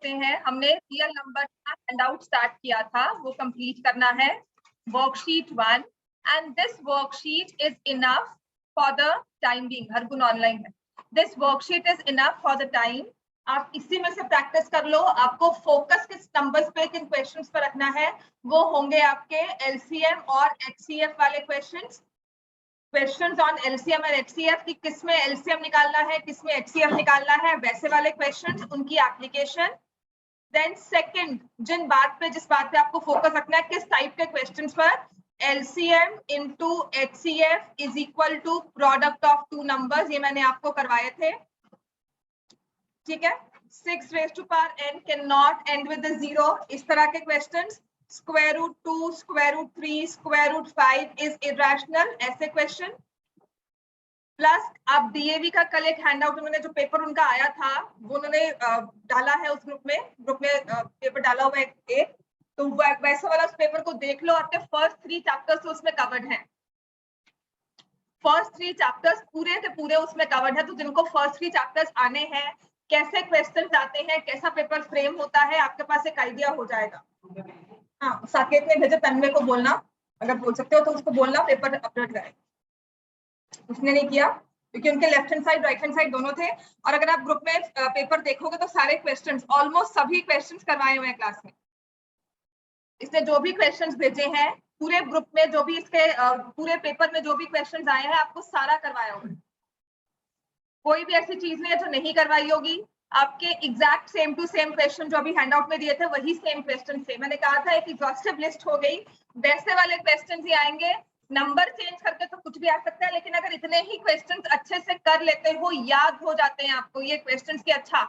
देखते हैं। हमने रियल नंबर का हैंडआउट स्टार्ट किया था, वो कंप्लीट करना है। Worksheet 1 and this worksheet is enough for the time being. Hargun online है। This worksheet is enough for the time. आप इसी में से प्रैक्टिस कर लो। आपको फोकस किस नंबर्स पे, किन क्वेश्चंस पर रखना है, वो होंगे आपके एलसीएम और एचसीएफ वाले क्वेश्चंस। क्वेश्चंस ऑन एलसीएम और एचसीएफ की किस में एलसीएम निकालना है, किस में एचसीएफ निकालना है, वैसे वाले क्वेश्चंस, उनकी एप्लीकेशन। देन सेकंड, जिस बात पे आपको फोकस रखना है, किस टाइप के क्वेश्चंस पर, LCM into HCF is equal to product of two numbers. ये मैंने आपको करवाए थे, ठीक है। 6 raised to power n cannot end with the 0, इस तरह के questions. Square root 2, square root 3, square root 5 is irrational, ऐसे क्वेश्चन। प्लस अब डीएवी का कल एक हैंडआउट उन्होंने जो पेपर उनका आया था वो उन्होंने डाला है उस ग्रुप में पेपर डाला हुआ है एक, तो वैसे वाला उस पेपर को देख लो। आपके फर्स्ट 3 चैप्टर्स तो उसमें कवर्ड हैं। फर्स्ट 3 चैप्टर्स पूरे के पूरे उसमें कवर्ड है। तो जिनको फर्स्ट 3 चैप्टर्स आने हैं, कैसे क्वेश्चंस आते हैं, कैसा पेपर फ्रेम होता है, आपके पास एक आइडिया हो जाएगा। हाँ, साकेत ने भेजे, तन्मय को बोलना, अगर बोल सकते हो तो उसको बोलना पेपर अपलोड करें। उसने नहीं किया क्योंकि उनके left hand side right hand side दोनों थे। और अगर आप ग्रुप में पेपर देखोगे तो सारे क्वेश्चंस, ऑलमोस्ट सभी क्वेश्चंस करवाए हुए हैं क्लास में। इसने जो भी क्वेश्चंस भेजे हैं पूरे ग्रुप में, जो भी इसके पूरे पेपर में जो भी क्वेश्चंस आए हैं, आपको सारा करवाया होगा। कोई भी ऐसी चीज नहीं है जो नहीं करवाई होगी। आपके exact same to same question जो अभी हैंडआउट में दिए थे वही सेम क्वेश्चन थे। मैंने कहा था एक एग्जॉस्टिव लिस्ट हो गई, वैसे वाले क्वेश्चन ही आएंगे। नंबर चेंज करके तो कुछ भी आ सकता है, लेकिन अगर इतने ही क्वेश्चंस अच्छे से कर लेते हो, याद हो जाते हैं आपको ये क्वेश्चंस के, अच्छा,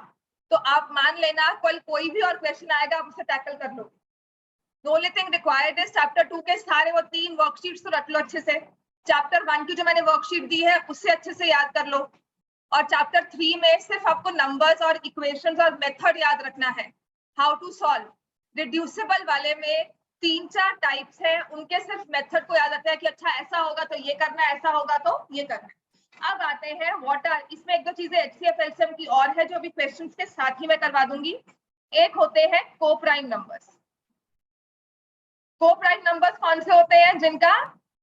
तो आप मान लेना कल कोई भी और क्वेश्चन आएगा आप उसे टैकल कर लो। The only thing required is chapter 2 के सारे वो 3 वर्कशीट्स तो रख लो अच्छे से। चैप्टर 1 की जो मैंने वर्कशीट दी है उससे अच्छे से याद कर लो। और चैप्टर 3 में सिर्फ आपको नंबर्स और इक्वेशंस और मेथड याद रखना है, हाउ टू सॉल्व। रिड्यूसिबल वाले में 3-4 टाइप्स है, उनके सिर्फ मेथड को याद रखना है कि अच्छा ऐसा होगा तो ये करना है, ऐसा होगा तो ये करना है। अब आते हैं व्हाट आर, इसमें एक दो चीजें एचसीएफ एलसीएम की और है जो अभी क्वेश्चंस के साथ ही मैं करवा दूंगी। एक होते हैं कोप्राइम नंबर्स। कोप्राइम नंबर्स कौन से होते हैं? जिनका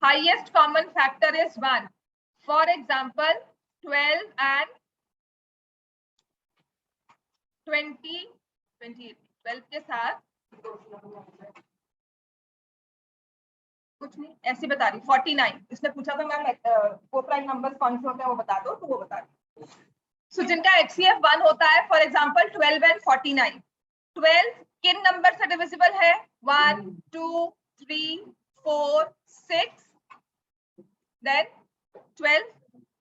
highest common factor is 1। For example 12 and 20, 12 के साथ कुछ नहीं, ऐसी बता रही 49। इसने पूछा था मैम कोप्राइम नंबर्स कौन से होते हैं वो बता दो, तो वो बता रही। सो जिनका एचसीएफ 1 होता है, फॉर एग्जांपल 12 एंड 49। 12 किन नंबर से डिविजिबल है? 1 2 3 4 6 देन 12,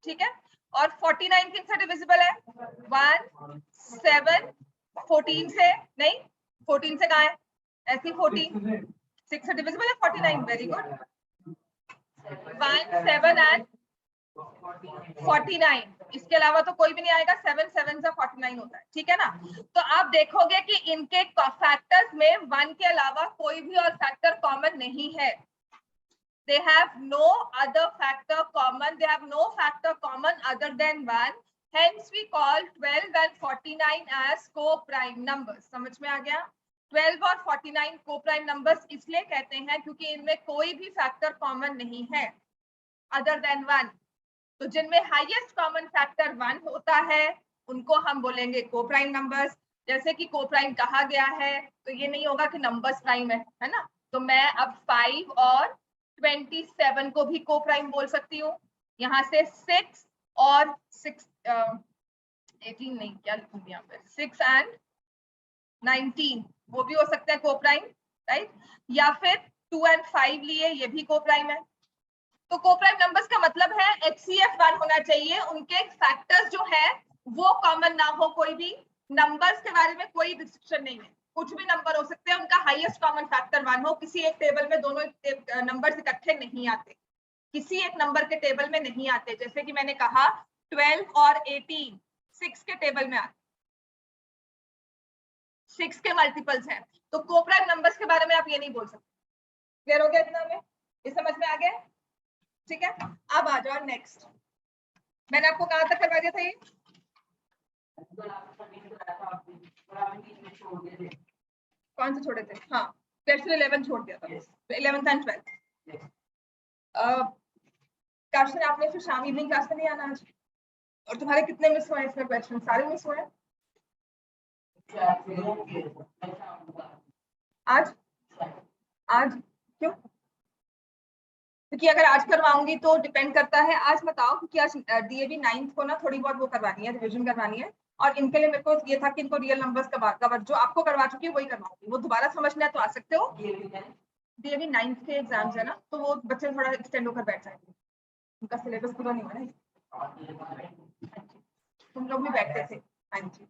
ठीक है। और 49 किन से डिविजिबल है? 1 7 14 से नहीं, 14 से कहाँ है? ऐसी 14 6 से डिविजिबल है 49। Very good. 1 7 एंड 49, इसके अलावा तो कोई भी नहीं आएगा। 7 7 से 49 होता है, ठीक है ना। तो आप देखोगे कि इनके फैक्टर्स में 1 के अलावा कोई भी और फैक्टर कॉमन नहीं है। They have no other factor common. They have no factor common other than 1. Hence we call 12 and 49 as co-prime numbers. समझ में आ गया? 12 और 49 co-prime numbers इसलिए कहते हैं क्योंकि इनमें कोई भी फैक्टर कॉमन नहीं है other than 1. तो जिनमें हाईएस्ट कॉमन फैक्टर 1 होता है उनको हम बोलेंगे को-प्राइम नंबर्स। जैसे कि को-प्राइम कहा गया है तो ये नहीं होगा कि नंबर्स प्राइम है ना। तो मैं अब 5 और 27 को भी को-प्राइम बोल सकती हूँ। यहाँ से 6 और 18 नहीं, क्या लिखूंगी यहाँ पे, 6 एंड 19 वो भी हो सकते हैं को-प्राइम, राइट। या फिर 2 एंड 5 लिए, ये भी को-प्राइम है। तो को-प्राइम नंबर्स का मतलब है HCF 1 होना चाहिए, उनके फैक्टर्स जो है वो कॉमन ना हो। कोई भी नंबर्स के बारे में कोई रिस्ट्रिक्शन नहीं है, कुछ भी नंबर हो सकते हैं, उनका हाईएस्ट कॉमन फैक्टर 1 हो। किसी एक टेबल में दोनों नंबर्स इकट्ठे नहीं आते, किसी एक नंबर के टेबल में नहीं आते। जैसे कि मैंने कहा 12 और 18 6 के टेबल में आते, 6 के मल्टीपल्स हैं। तो को-प्राइम नंबर्स के बारे में आप ये नहीं बोल सकते। क्लियर हो गया इतना में? ये समझ में आ गया? ठीक है। अब आ जाओ नेक्स्ट। मैंने आपको कहां तक करवा दिया था ये? कौन से छोड़े थे? हाँ, क्वेश्चन 11 छोड़ दिया था। 11th and 12th। क्वेश्चन आपने फिर शाम इवनिंग क्लास में नहीं आना आज? और तुम्हारे कितने मिस हुए इसमें क्वेश्चन? सारे मिस हुए? आज क्यों? क्योंकि अगर आज करवाऊंगी तो डिपेंड करता है, आज बताओ, क्योंकि आज डीएवी 9th को ना थोड़ी बहुत वो करवानी है, रिविजन करवानी है, और इनके लिए मेरे को ये था कि इनको रियल नंबर्स कवर जो आपको करवा चुकी है वही करवाऊंगी। वो दोबारा समझना है तो आ सकते हो। डीएवी 9th के एग्जाम्स है ना, तो वो बच्चे थोड़ा एक्सटेंड होकर बैठ जाएंगे, उनका सिलेबस पूरा नहीं हुआ ना। तुम लोग भी बैठते थे। हाँ जी।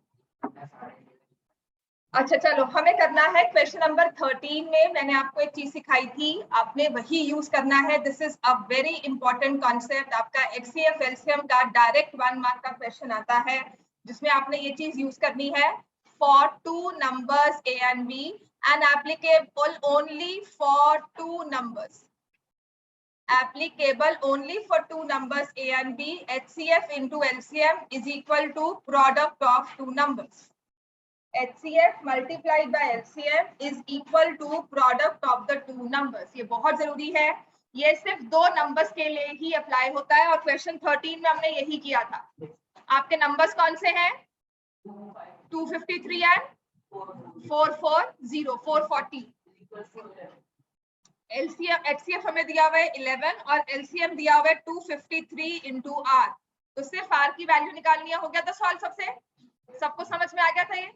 अच्छा चलो, हमें करना है क्वेश्चन नंबर 13 में मैंने आपको एक चीज सिखाई थी, आपने वही यूज करना है। This is a very important concept. आपका एचसीएफ एलसीएम का डायरेक्ट 1 मार्क का क्वेश्चन आता है, जिसमें आपने ये चीज यूज करनी है। For 2 numbers A and B and applicable only for 2 numbers, applicable only for 2 numbers a and b, HCF into LCM is equal to product of 2 numbers. HCF multiplied by LCM is equal to product of the 2 numbers. ये बहुत जरूरी है, ये सिर्फ 2 numbers के लिए ही apply होता है, और क्वेश्चन 13 में हमने यही किया था। आपके नंबर्स कौन से हैं? 253 एंड 440, 440। LCM HCF हमें दिया हुआ है 11 और LCM दिया हुआ है 253 into R। तो सिर्फ R की वैल्यू निकालनी है। हो गया था सॉल्व सबसे? सबको समझ में आ गया था ये?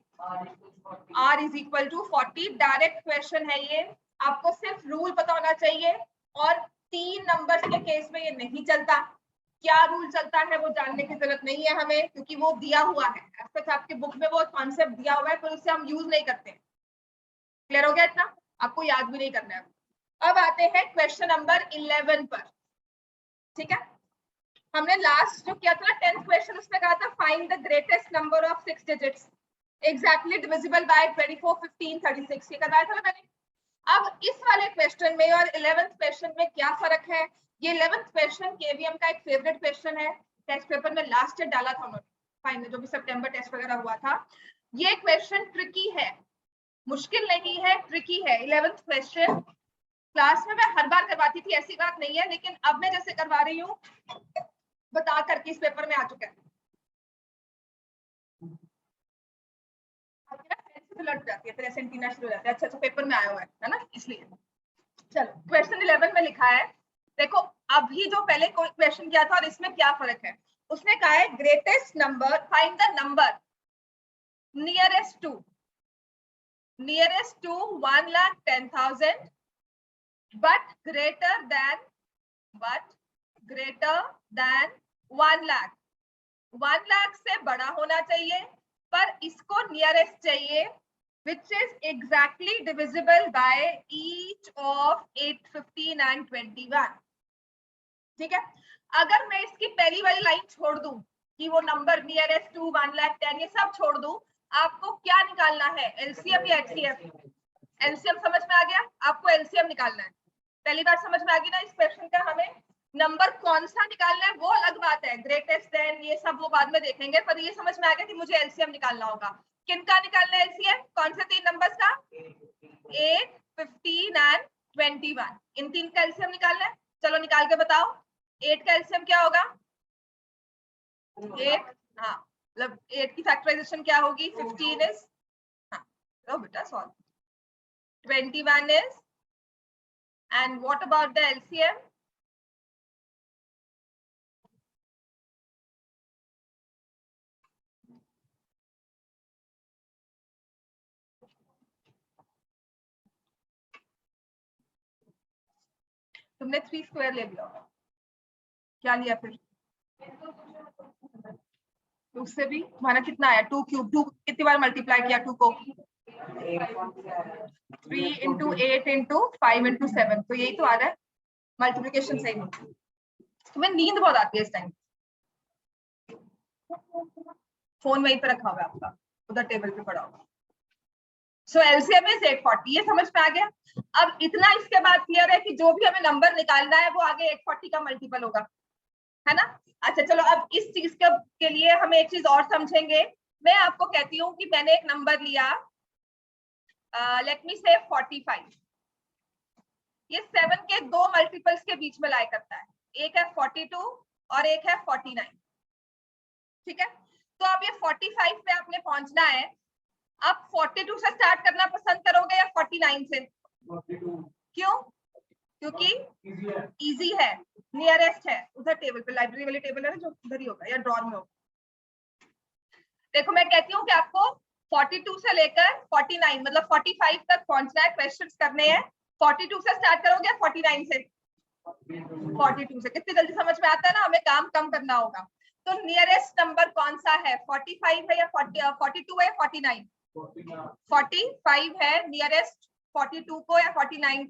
R is equal to 40। Direct question है ये, आपको सिर्फ रूल पता होना चाहिए, और 3 नंबर्स के केस में ये नहीं चलता। क्या रूल चलता है वो जानने की जरूरत नहीं है हमें, क्योंकि वो दिया हुआ है, ऐसा आपके बुक में वो कॉन्सेप्ट दिया हुआ है, पर उसे हम यूज नहीं करते। क्लियर हो गया इतना? आपको याद भी नहीं करना है। अब आते हैं क्वेश्चन नंबर 11 पर। ठीक है, हमने लास्ट जो किया था ना 10th क्वेश्चन, उसमें कहा था find the greatest number of 6 digits exactly divisible by 24, 15, 36। ये करवाया था ना मैंने। अब इस वाले क्वेश्चन में और 11th क्वेश्चन में क्या फर्क है? ये 11th क्वेश्चन केवीएम का एक फेवरेट क्वेश्चन है, टेस्ट पेपर में लास्ट ईयर डाला था उन्होंने, फाइनल जो भी सितंबर टेस्ट वगैरह हुआ था। ये क्वेश्चन ट्रिकी है, मुश्किल नहीं है, ट्रिकी है। 11th क्वेश्चन क्लास में मैं हर बार करवाती थी, ऐसी बात नहीं है, लेकिन अब मैं जैसे करवा रही हूँ बता करके इस पेपर में आ चुका है। लट जाती है, फिर एसेंटीना शुरू हो जाता है। अच्छा पेपर में आया हुआ है ना, इसलिए। चलो क्वेश्चन 11 में लिखा है, देखो अभी जो पहले कोई क्वेश्चन किया था और इसमें क्या फर्क है। उसने कहा है greatest number, find the number nearest to 1,10,000 but greater than 1 lakh. 1 lakh से बड़ा होना चाहिए, पर इसको नियरेस्ट चाहिए, which is exactly divisible by each of 8, 15 and 21। ठीक है, अगर मैं इसकी पहली वाली लाइन छोड़ दूं कि वो नंबर नियरेस्ट टू 1,10,000 ये सब छोड़ दूं, आपको क्या निकालना है? एलसीएम या एचसीएफ? एलसीएम समझ में आ गया? आपको एलसीएम निकालना है। पहली बार समझ में आ गई ना इस क्वेश्चन का? हमें नंबर कौन सा निकालना है वो अलग बात है, ग्रेटेस्ट देन ये सब वो बाद में देखेंगे, पर ये समझ में आ गया कि मुझे एलसीएम निकालना होगा। किनका निकालना है एलसीएम? कौन से 3 नंबर्स का? 8, 15 एंड 21। इन 3 का एलसीएम निकालना है। चलो निकाल के बताओ। 8 का एलसीएम क्या होगा? 8, हाँ, मतलब 8 की फैक्टराइजेशन क्या होगी? 15 इज, हाँ लो बेटा solve, 21 is, and what about the LCM? तुमने 3 स्क्वायर ले लिया होगा, क्या लिया फिर? तो उससे भी तुम्हारा कितना आया? 2 क्यूब। 2 कितनी बार मल्टीप्लाई किया 2 को? 3 into 8 into 5 into 7। तो यही तो आ रहा है, मल्टीप्लिकेशन सही नहीं। तुम्हें नींद बहुत आती है इस टाइम। फोन वहीं पे रखा हुआ है आपका, उधर टेबल पे पड़ा होगा। सो एलसीएम इज 840। ये समझ में आ गया? अब इतना इसके बाद क्लियर है कि जो भी हमें नंबर निकालना है वो आगे 840 का मल्टीपल होगा, है ना? अच्छा चलो, अब इस चीज के लिए हम एक चीज और समझेंगे मैं आपको कहती हूँ कि मैंने एक नंबर लिया, लेट मी से 45, ये 7 के दो मल्टीपल्स के बीच में लाई करता है, एक है 42 और एक है 49, ठीक है। तो अब ये 45 पे आपने पहुंचना है, आप 42 से स्टार्ट करना पसंद करोगे या 49 से? 42। क्यों? क्योंकि इजी है, नियरेस्ट है, उधर टेबल पे, लाइब्रेरी वाली टेबल है ना जो उधर ही होगा या ड्रॉर में होगा। देखो मैं कहती हूँ कि आपको 42 से लेकर 49 मतलब 45 तक पहुंचना है, क्वेश्चंस करने हैं। 42 से स्टार्ट करोगे 49 से? 42 से। कितनी जल्दी समझ में आता है ना, हमें काम कम करना होगा। तो नियरेस्ट नंबर कौन सा है, 45 है या 42 है, 49? 45 है नियरेस्ट 42 को या 49?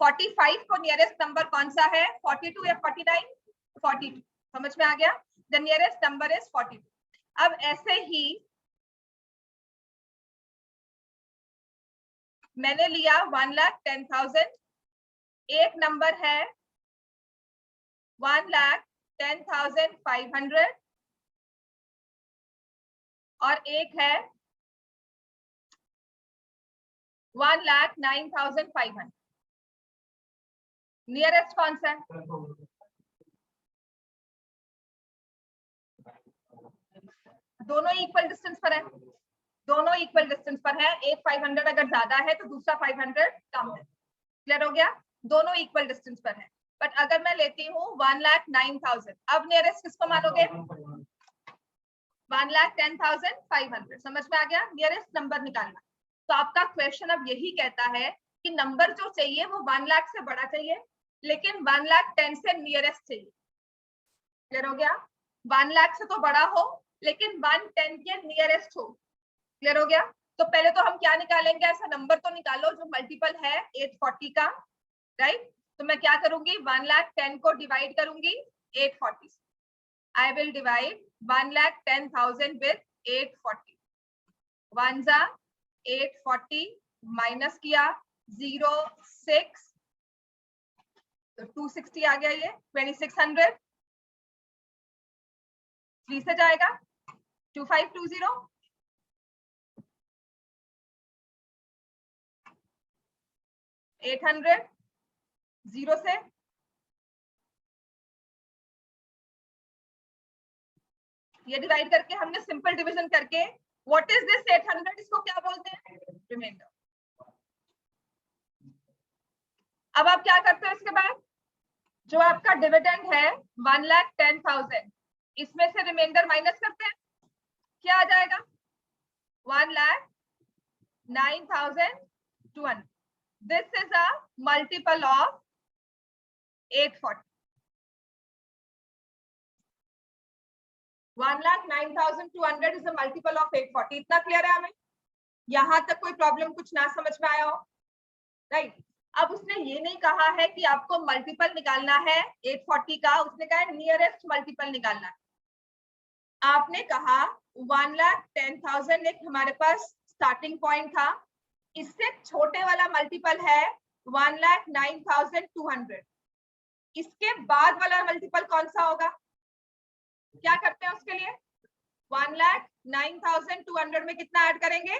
45 को नियरेस्ट नंबर कौन सा है, 42 या 49? 42। समझ में आ गया? The nearest number is 42। अब ऐसे ही मैंने लिया 1,10,000, एक नंबर है 1,10,500 और एक है 1,09,500। नियरेस्ट कौन सा है? दोनों इक्वल डिस्टेंस पर है, दोनों इक्वल डिस्टेंस पर है। एक 500 अगर ज्यादा है तो दूसरा 500 कम है। क्लियर हो गया? दोनों इक्वल डिस्टेंस पर है। बट अगर मैं लेती हूँ 1,09,000, अब नियरेस्ट किसको मानोगे? 1,10,500। समझ में आ गया? नियरेस्ट नंबर निकालना। तो आपका क्वेश्चन अब यही कहता है कि नंबर जो चाहिए वो 1 लाख से बड़ा चाहिए, लेकिन 1,10,000 से नियरेस्ट चाहिए। क्लियर हो गया? 1 लाख से तो बड़ा हो लेकिन 110 के नियरेस्ट हो। क्लियर हो गया? तो पहले तो हम क्या निकालेंगे, ऐसा नंबर तो निकालो जो मल्टीपल है 840 का, राइट? तो मैं क्या करूंगी, 1,10,000 को डिवाइड करूंगी 840 से। I will divide 1,10,000 with 840. 1 जा 840 माइनस किया 06, तो 260 आ गया, ये 2600। 3 से जाएगा 2520, 800, 0 से ये डिवाइड करके हमने सिंपल डिवीजन करके, व्हाट इज दिस 800, इसको क्या बोलते हैं, रिमाइंडर। अब आप क्या करते हो इसके बाद, जो आपका डिविडेंड है 1,10,000, इसमें से रिमाइंडर माइनस करते हैं, क्या आ जाएगा, 1,09,200। This is a multiple of 840। 1,09,200 is a multiple of 840। इतना क्लियर है हमें? यहां तक कोई प्रॉब्लम कुछ ना समझ में आया हो, राइट? अब उसने ये नहीं कहा है कि आपको मल्टीपल निकालना है 840 का, उसने कहा है नियरेस्ट मल्टीपल निकालना है। आपने कहा 1,10,000 एक हमारे पास स्टार्टिंग पॉइंट था, इससे छोटे वाला मल्टीपल है 1,09,200। इसके बाद वाला मल्टीपल कौन सा होगा, क्या करते हैं उसके लिए, 1,09,200 में कितना ऐड करेंगे,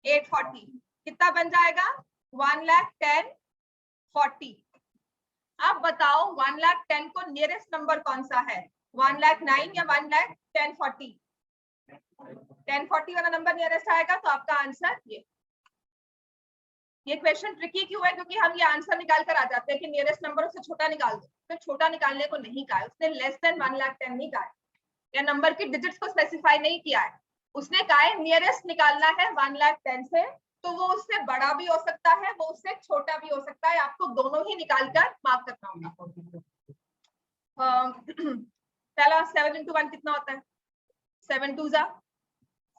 840, कितना बन जाएगा 1,10,40। अब बताओ 1,10,000 को नियरेस्ट नंबर कौन सा है, 1,09,000 या 1,10,40? 1040 वाला नंबर नियरेस्ट आएगा, तो आपका आंसर ये क्वेश्चन ट्रिकी क्यों है, क्योंकि हम ये आंसर निकाल कर आ जाते हैं कि नियरेस्ट नंबर उससे छोटा निकाल दो। तो छोटा निकालने को नहीं कहा है उसने, लेस देन 1,10,000 नहीं कहा है, या नंबर की डिजिट्स को स्पेसिफाई नहीं किया है। उसने कहा है नियरेस्ट निकालना है 1,10,000 से, तो वो उससे बड़ा भी हो सकता है, वो उससे छोटा भी हो सकता है, आपको दोनों ही निकाल कर मार्क करना होगा। पहला 7 into 1 कितना होता है, 7 2 जा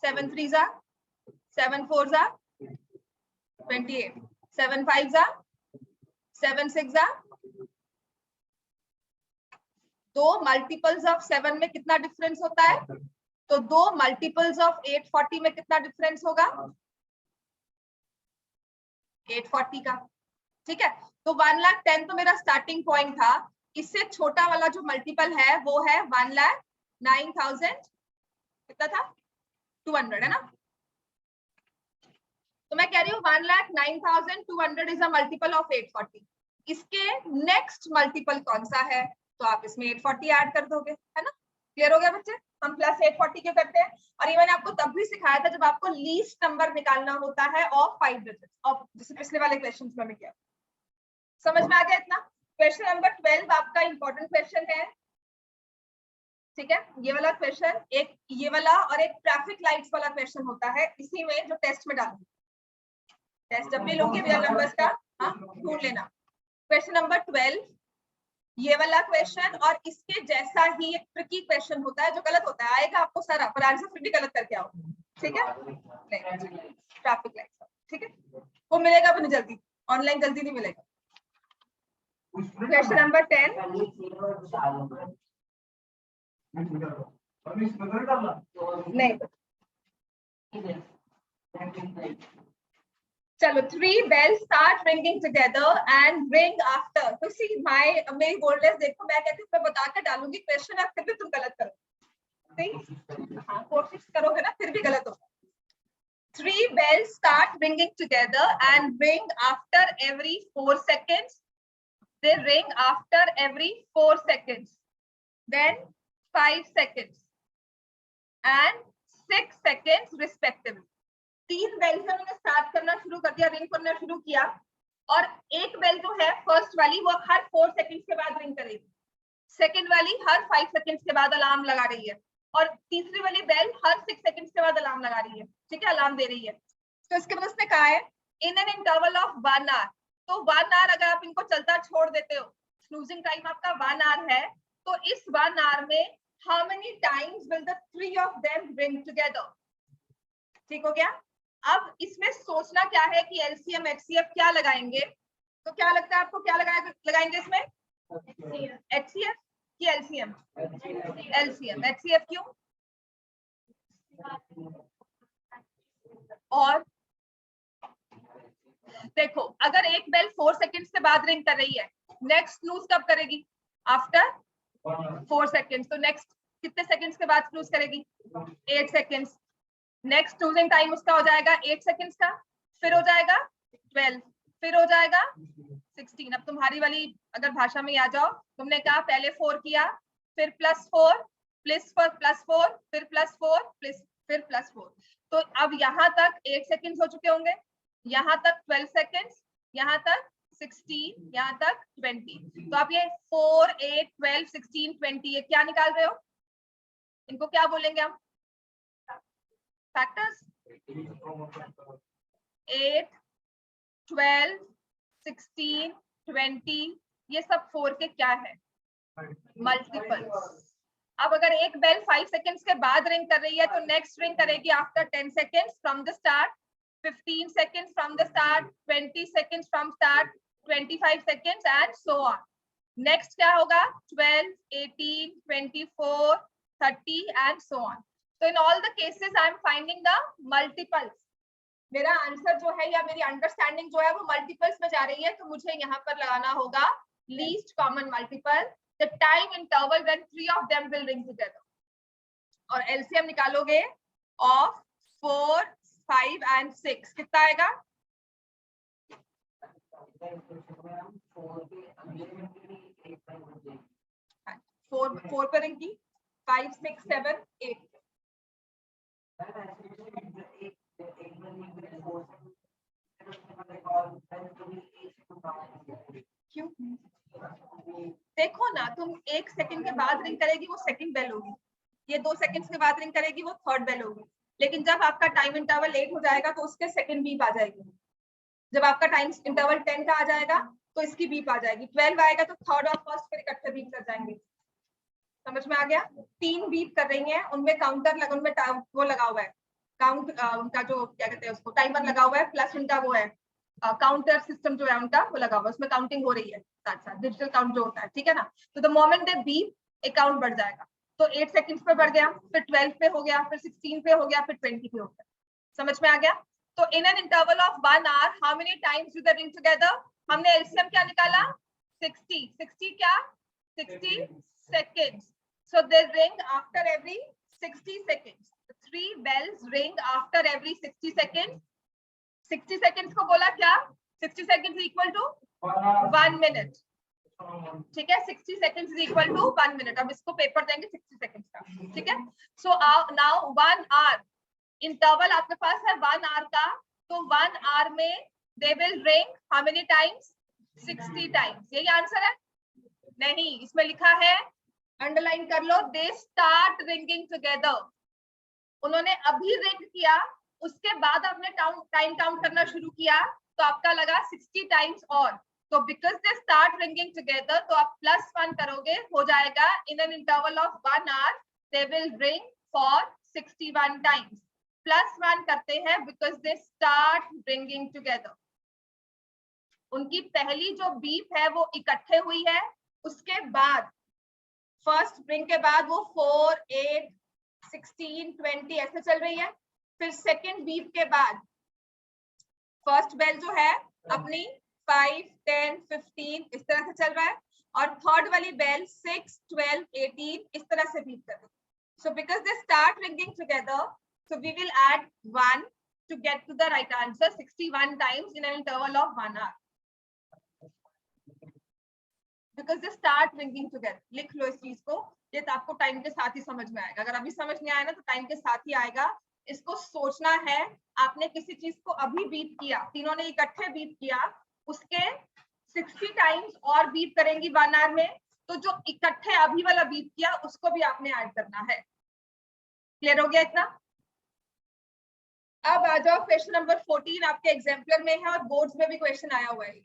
7 3 जा 7 4 जा 28, 7 5 जा 7 6 जा। दो मल्टीपल्स ऑफ 7 में कितना डिफरेंस होता है, तो दो मल्टीपल्स ऑफ 840 में कितना डिफरेंस होगा, 840 का। ठीक है, तो 1,10,000 तो मेरा स्टार्टिंग पॉइंट था, इससे छोटा वाला जो मल्टीपल है वो है 1,09,000, कितना था 200 है ना। तो मैं कह रही हूँ 1,09,200 इज अ मल्टीपल ऑफ 840। इसके नेक्स्ट मल्टीपल कौन सा है, तो आप इसमें 840 ऐड कर दोगे, है ना। क्लियर हो गया बच्चे, हम प्लस 840 क्यों करते हैं। और ये मैंने आपको तब भी सिखाया था जब आपको लीस्ट नंबर निकालना होता है ऑफ 5 डिजिट, ऑफ जैसे पिछले वाले क्वेश्चन में किया। समझ में आ गया इतना। क्वेश्चन नंबर 12 आपका इंपॉर्टेंट क्वेश्चन है, ठीक है। ये वाला क्वेश्चन, एक ये वाला और एक ट्रैफिक लाइट्स वाला क्वेश्चन होता है इसी में जो टेस्ट में डालूंगी। टेस्ट जब भी लूंगी रियल नंबर्स का ढूंढ लेना। क्वेश्चन नंबर 12 ये वाला क्वेश्चन और इसके जैसा ही एक ट्रिकी क्वेश्चन होता है जो गलत होता है, आएगा आपको सारा पर आंसर फिर भी गलत करके आओ, ठीक है। ट्रैफिक लाइट्स, ठीक है, वो मिलेगा भी नहीं जल्दी, ऑनलाइन जल्दी नहीं मिलेगा। क्वेश्चन नंबर 10 नहीं, चलो 3 bells start ringing together and ring after, तो सी मेरी बोल्डनेस देखो, मैं कहती हूँ मैं बता के डालूंगी क्वेश्चन, अब फिर भी तुम गलत करो, सही। हाँ कोशिश करोगे ना फिर भी गलत होगा। 3 bells start ringing together and ring after every 4 seconds. They ring after every 4 seconds, then 5 seconds and 6 seconds respectively. 3 bell से मैंने स्टार्ट करना शुरू कर दिया, रिंग करना शुरू किया, और एक बेल जो है फर्स्ट वाली वो हर 4 सेकंड्स के बाद रिंग करेगी, सेकंड वाली हर 5 सेकंड्स के बाद अलार्म लगा रही है, और तीसरी वाली बेल हर 6 सेकंड्स के बाद अलार्म लगा रही है, ठीक है, अलार्म दे रही है। तो इसके बाद उसने कहा है in an interval of 1 hour, तो 1 आवर अगर आप इनको चलता छोड़ देते हो, स्नूजिंग टाइम आपका 1 आवर है, तो इस 1 आवर में how many times will the 3 of them ring together, ठीक हो गया। अब इसमें सोचना क्या है कि एलसीएम एचसीएफ क्या लगाएंगे, तो क्या लगता है आपको क्या लगाएंगे इसमें, एचसीएफ कि एलसीएम, एलसीएम एचसीएफ क्यों, और देखो अगर एक बेल 4 सेकंड्स के बाद रिंग कर रही है, नेक्स्ट स्नूज कब करेगी, आफ्टर 4 सेकंड्स, तो नेक्स्ट कितने सेकंड्स के बाद स्नूज करेगी, 8 सेकंड्स, नेक्स्ट स्नूजिंग टाइम उसका हो जाएगा 8 सेकंड्स का, फिर हो जाएगा 12, फिर हो जाएगा 16। अब तुम्हारी वाली अगर भाषा में आ जाओ, तुमने कहा पहले 4 किया, फिर +4 +4 फिर +4 फिर +4, तो अब यहाँ तक 8 सेकंड्स हो चुके होंगे, यहाँ तक 12 सेकंड्स, यहाँ तक 16, यहाँ तक 20, तो आप ये 4 8 12 16 20 ये क्या निकाल रहे हो, इनको क्या बोलेंगे हम, फैक्टर्स। 8 12 16 20 ये सब 4 के क्या है, मल्टीपल्स। अब अगर एक बेल 5 सेकंड्स के बाद रिंग कर रही है तो नेक्स्ट रिंग करेगी after 10 seconds from the start, 15 seconds from the start, 20 seconds from start, 25 seconds and so on. Next क्या होगा, 12 18 24 30 and so on. So in all the cases I am finding the multiples. मेरा answer जो है या मेरी understanding जो है वो मल्टीपल्स में जा रही है, तो मुझे यहाँ पर लगाना होगा least common multiple, the time interval when 3 of them will ring together. और एलसीएम निकालोगे of 4 5 and 6 कितना आएगा, 4 पर रिंग की, 5 6 7 8, क्यों, देखो ना तुम 1 सेकंड के बाद रिंग करेगी वो सेकंड बेल होगी, ये 2 सेकंड्स के बाद रिंग करेगी वो थर्ड बेल होगी, लेकिन जब आपका टाइम इंटरवल 8 हो जाएगा तो उसके सेकंड बीप आ जाएगी, जब आपका टाइम इंटरवल 10 का आ जाएगा तो इसकी बीप आ जाएगी, 12 आएगा तो थर्ड और फर्स्ट फिर इकट्ठे बीप कर जाएंगे। समझ में आ गया, 3 बीप कर रही हैं, उनमें काउंटर लगा, उनमें वो लगा हुआ है काउंट, उनका जो क्या कहते हैं उसको टाइमर लगा हुआ है, प्लस उनका वो है काउंटर सिस्टम जो है उनका वो लगा हुआ है, उसमें काउंटिंग हो रही है साथ साथ, डिजिटल काउंट जो होता है, ठीक है ना। तो द मोमेंट दे बीप एक काउंट बढ़ जाएगा, तो 8 सेकंड्स पे बढ़ गया, फिर 12 पे हो गया, फिर 16 पे हो गया, फिर 20 पे हो गया। समझ में आ गया। तो इन an interval of 1 hour how many times do they ring together, हमने एलसीएम क्या निकाला, 60 क्या, 60 seconds, so they ring after every 60 seconds, 3 bells ring after every 60 seconds. 60 seconds को बोला क्या? 60 seconds इक्वल टू 1 मिनट. ठीक है, 60 seconds is equal to 1 minute. अब इसको पेपर देंगे 60 seconds का. ठीक है, so now 1 hour इंटरवल आपके पास है 1 hour का, तो 1 hour में they will ring how many times? 60 times. यही आंसर है? नहीं, इसमें लिखा है, अंडरलाइन कर लो, they start ringing together. उन्होंने अभी रिंग किया, उसके बाद आपने टाइम काउंट करना शुरू किया, तो आपका लगा 60 टाइम्स और. तो because they start ringing together, तो आप +1 करोगे, हो जाएगा इन an interval of 1 hour they will ring for 61 times. +1 करते हैं because they start ringing together. उनकी पहली जो बीप है वो इकट्ठे हुई है, उसके बाद फर्स्ट रिंग के बाद वो 4, 8, 16, 20 ऐसे चल रही है. फिर सेकेंड बीप के बाद फर्स्ट बेल जो है अपनी 5, 10, 15 इस तरह से चल रहा है, और थर्ड वाली बेल 6, 12, 18 इस तरह से बीप कर रही है. So because they start ringing together, so we will add 1 to get to the right answer 61 times in an interval of 1 hour. Because they start ringing together. लिख लो इस चीज को, ये तो आपको टाइम के साथ ही समझ में आएगा. अगर अभी समझ नहीं आया ना तो टाइम के साथ ही आएगा. इसको सोचना है, आपने किसी चीज को अभी बीप किया, तीनों ने इकट्ठे बीप किया, उसके 60 टाइम्स और बीप करेंगी 1 hour में, तो जो इकट्ठे अभी वाला बीप किया उसको भी आपने ऐड करना है. क्लियर हो गया इतना? अब आ जाओ क्वेश्चन नंबर 14, आपके एग्जाम्पलर में है और बोर्ड्स में भी क्वेश्चन आया हुआ है.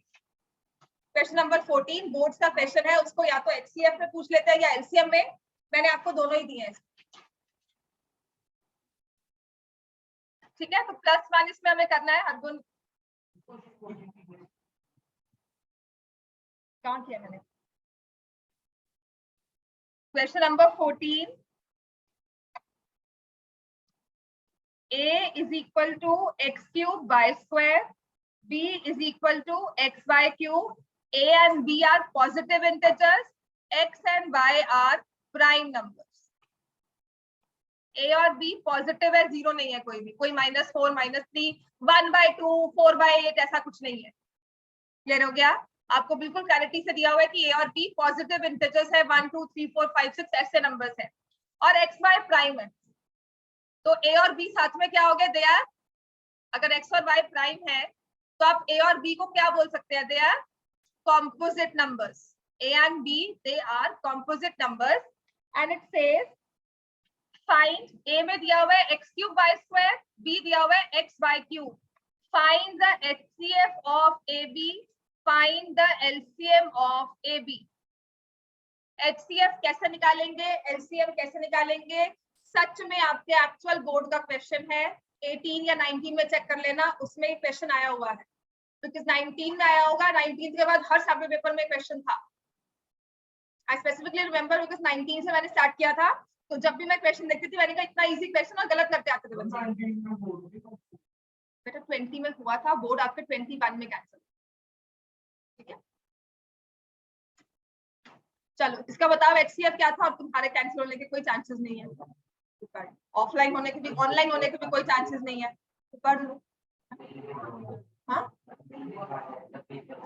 क्वेश्चन नंबर 14 बोर्ड्स का क्वेश्चन है, उसको या तो HCF में पूछ लेते हैं या LCM में. मैंने आपको दोनों ही दिए हैं. ठीक है, तो +1 इसमें हमें करना है. अर्जुन काउंट किया मैंने. Question number 14, A is equal to x cube y square, B is equal to x y cube. A and B are positive integers, x and y are prime numbers. A और B positive है, 0 नहीं है कोई भी, कोई -4, -3, 1/2, 4/8 ऐसा कुछ नहीं है. क्लियर हो गया? आपको बिल्कुल क्लैरिटी से दिया हुआ है कि A और B पॉजिटिव इंटीजर्स है, 1, 2, 3, 4, 5, 6 ऐसे नंबर्स हैं, और x y प्राइम है. तो A और B साथ में क्या हो गए? दे आर, अगर x और y प्राइम है तो आप A और B को क्या बोल सकते हैं? They are composite numbers. A and B, they are composite numbers. And it says find, A में दिया हुआ है x cube y square, B दिया हुआ है x y cube. Find the HCF of AB, find the LCM of AB. HCF कैसे निकालेंगे, LCM कैसे निकालेंगे? सच में आपके एक्चुअल बोर्ड का क्वेश्चन है, 18 या 19 में चेक कर लेना, उसमें ही क्वेश्चन आया हुआ है. बिकॉज 19 में आया होगा, 19 के बाद हर सैटरडे पेपर में क्वेश्चन था. आई स्पेसिफिकली रिमेंबर बिकॉज 19 से मैंने स्टार्ट किया था, तो जब भी मैं क्वेश्चन देखती थी मैंने कहा इतना इजी क्वेश्चन, और गलत करके आते थे बच्चे. बेटा 20 में हुआ था बोर्ड, आपके 21 में कैंसिल. ठीक है, चलो इसका बताओ HCF क्या था, और तुम्हारे कैंसिल होने के कोई चांसेस नहीं है. ऑफलाइन होने के भी, ऑनलाइन होने के भी कोई चांसेस नहीं है, तो कर लो. हाँ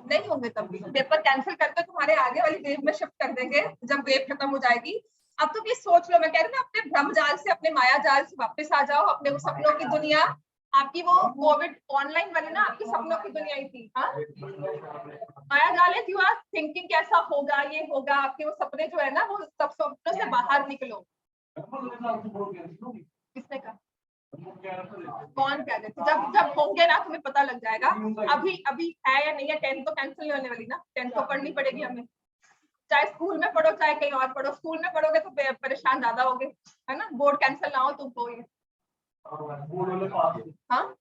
नहीं होंगे तब भी, पेपर कैंसिल करके तुम्हारे आगे वाली वेव में शिफ्ट कर देंगे जब वेव खत्म हो जाएगी. अब तो ये सोच लो, मैं कह रही हूँ ना, अपने भ्रम जाल से, अपने माया जाल से वापस आ जाओ, अपने वो सपनों की दुनिया. आपकी वो कोविड ऑनलाइन वाली ना आपकी सपनों की दुनिया ही थी. हाँ, माया जाल है, यू आर थिंकिंग कैसा होगा, ये होगा, आपके वो सपने जो है ना, वो सब सपनों से बाहर निकलो. किसने कहा? कौन कह रहे थे? जब होंगे ना तुम्हें पता लग जाएगा. अभी है या नहीं है, 10th तो कैंसिल नहीं होने वाली ना, 10th तो पढ़नी पड़ेगी हमें, चाहे स्कूल में पढ़ो चाहे कहीं और पढ़ो. स्कूल में पढ़ोगे तो परेशान ज्यादा होगे, है ना, बोर्ड कैंसिल ना हो तुमको. ये हाँ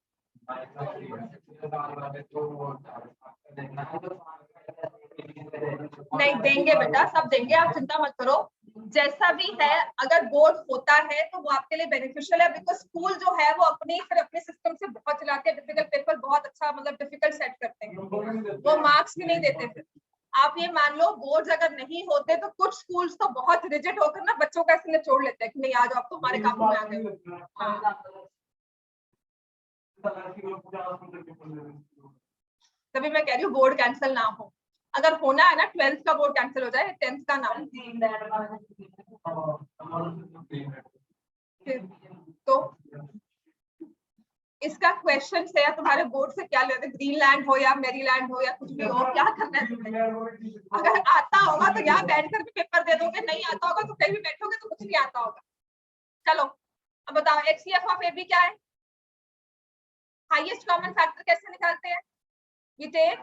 नहीं देंगे बेटा, सब देंगे, आप चिंता मत करो. जैसा भी है, अगर बोर्ड होता है तो वो आपके लिए बेनिफिशियल है, बिकॉज स्कूल जो है वो अपने सिस्टम से बहुत चलाते हैं, डिफिकल्ट पेपर बहुत अच्छा, मतलब डिफिकल्ट सेट करते हैं, वो मार्क्स भी नहीं देते फिर. आप ये मान लो बोर्ड्स अगर नहीं होते तो कुछ स्कूल्स तो बहुत रिजिड होकर ना बच्चों का इसलिए छोड़ लेते हैं कि नहीं आ जाओ, आप तो हमारे काबू में आ गए। तभी मैं कह रही हूँ बोर्ड कैंसिल ना हो, अगर होना है ना 12th का बोर्ड कैंसिल हो जाए, 10th का ना हो। तो इसका क्वेश्चन है तुम्हारे बोर्ड से क्या लेते, ग्रीनलैंड हो या मैरीलैंड हो या कुछ भी हो, क्या करना है तुम्हें? अगर आता होगा तो यहाँ बैठ कर भी पेपर दे दोगे, नहीं आता होगा तो कहीं भी बैठोगे तो कुछ नहीं आता होगा। चलो अब बताओ HCF ऑफ AB क्या है? हाईएस्ट कॉमन फैक्टर कैसे निकालते हैं? We take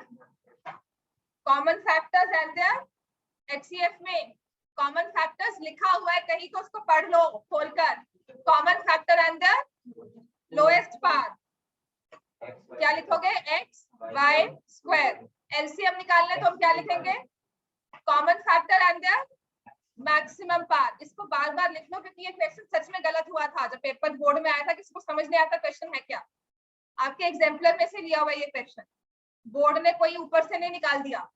common factors and their HCF में कॉमन फैक्टर्स लिखा हुआ है कहीं तो उसको पढ़ लो खोलकर। Common factor and the lowest part क्या लिखोगे? x y square. एलसीएम निकालना है तो हम क्या लिखेंगे? Common factor and the maximum part. इसको बार बार लिख लो क्योंकि ये क्वेश्चन सच में गलत हुआ था जब पेपर बोर्ड में आया था, किसी को समझ नहीं आता क्वेश्चन है क्या। आपके एग्जाम्पलर में से लिया हुआ ये क्वेश्चन, बोर्ड ने कोई ऊपर से नहीं निकाल दिया।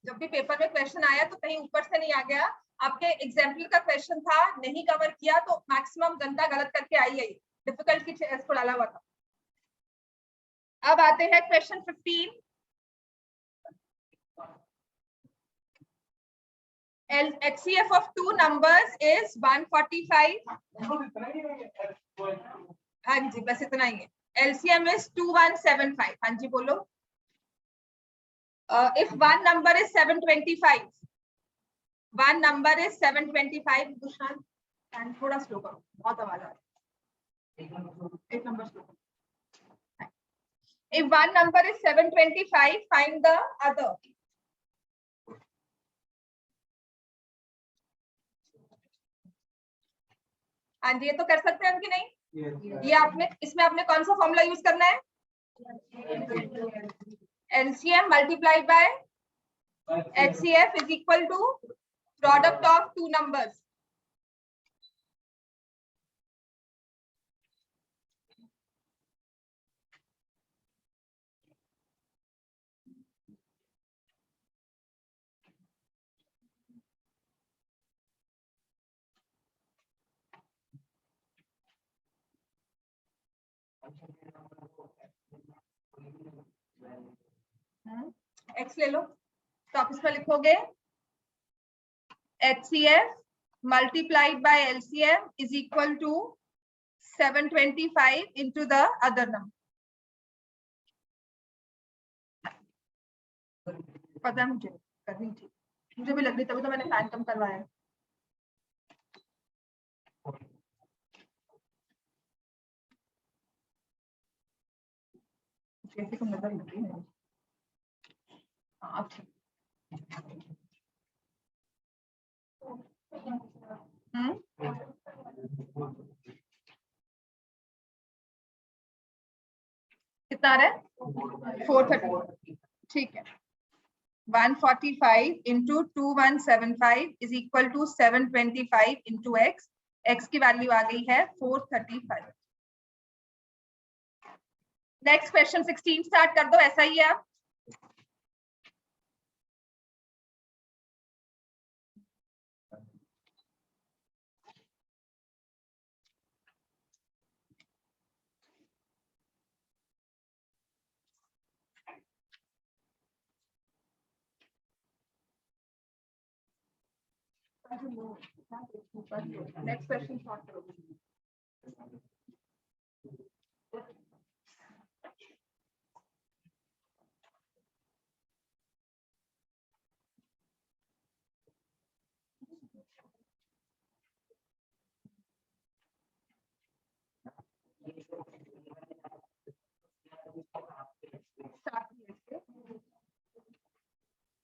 जब भी पेपर में क्वेश्चन आया तो कहीं ऊपर से नहीं आ गया, आपके एग्जाम्पल का क्वेश्चन था, नहीं कवर किया तो मैक्सिमम जनता गलत करके आई है, डिफिकल्ट की इसको डाला हुआ था। अब आते हैं question 15। HCF of two numbers is 145। हाँ जी बस इतना ही है। LCM is 2175। हाँ जी बोलो। If one number is 725, one number is 725। Dushant fan थोड़ा स्लो करो, बहुत आवाज आ रही है। एक number slow. If one number is 725, find the other। हाँ जी ये तो कर सकते हैं कि नहीं? ये आपने इसमें आपने कौन सा फॉर्मूला यूज करना है? LCM multiplied by HCF is equal to product of two numbers। x ले लो तो आप इसमें लिखोगे HCF multiplied by LCM is equal to 725 into the other number। पता है मुझे करनी थी, मुझे भी लग रही, तभी तो मैंने फैन कम करवाया। कैसे कम नजर लग रही है? हाँ कितना आ रहा है? 430। ठीक है। 145 into 2175 is equal to 725 into x। x की वैल्यू आ गई है 435। नेक्स्ट क्वेश्चन 16 स्टार्ट कर दो, ऐसा ही है आप। नेक्स्ट क्वेश्चन स्टार्ट करो।